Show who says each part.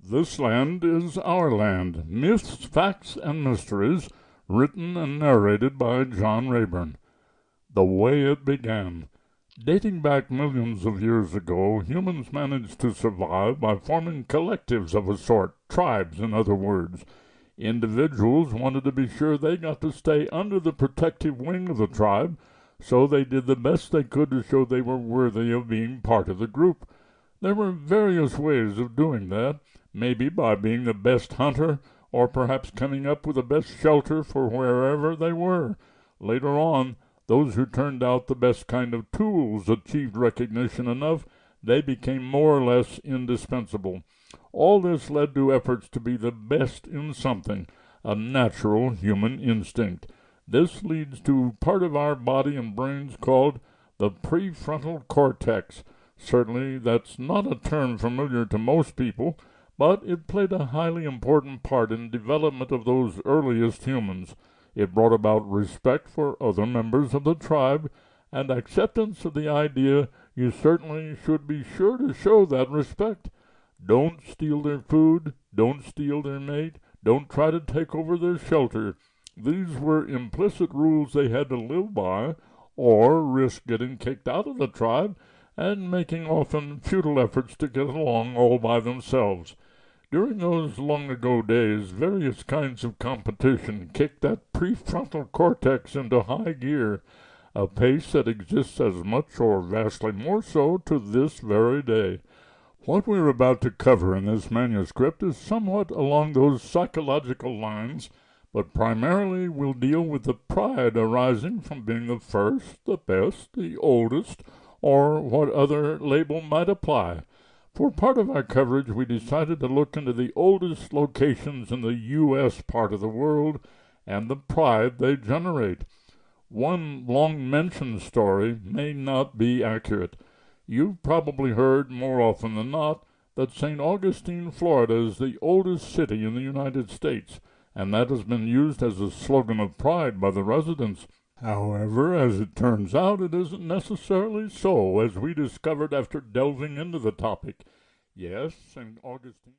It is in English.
Speaker 1: This Land is Our Land, Myths, Facts, and Mysteries, written and narrated by John Rayburn. The Way It Began. Dating back millions of years ago, humans managed to survive by forming collectives of a sort, tribes in other words. Individuals wanted to be sure they got to stay under the protective wing of the tribe, so they did the best they could to show they were worthy of being part of the group. There were various ways of doing that, maybe by being the best hunter, or perhaps coming up with the best shelter for wherever they were. Later on, those who turned out the best kind of tools achieved recognition enough, they became more or less indispensable. All this led to efforts to be the best in something, a natural human instinct. This leads to part of our body and brains called the prefrontal cortex. Certainly that's not a term familiar to most people, but it played a highly important part in the development of those earliest humans. It brought about respect for other members of the tribe and acceptance of the idea you certainly should be sure to show that respect. Don't steal their food, don't steal their mate, don't try to take over their shelter. These were implicit rules they had to live by, or risk getting kicked out of the tribe and making often futile efforts to get along all by themselves. During those long-ago days, various kinds of competition kicked that prefrontal cortex into high gear, a pace that exists as much or vastly more so to this very day. What we're about to cover in this manuscript is somewhat along those psychological lines, but primarily will deal with the pride arising from being the first, the best, the oldest, or what other label might apply. For part of our coverage, we decided to look into the oldest locations in the U.S. part of the world and the pride they generate. One long-mentioned story may not be accurate. You've probably heard, more often than not, that St. Augustine, Florida, is the oldest city in the United States, and that has been used as a slogan of pride by the residents. However, as it turns out, it isn't necessarily so, as we discovered after delving into the topic. Yes, St. Augustine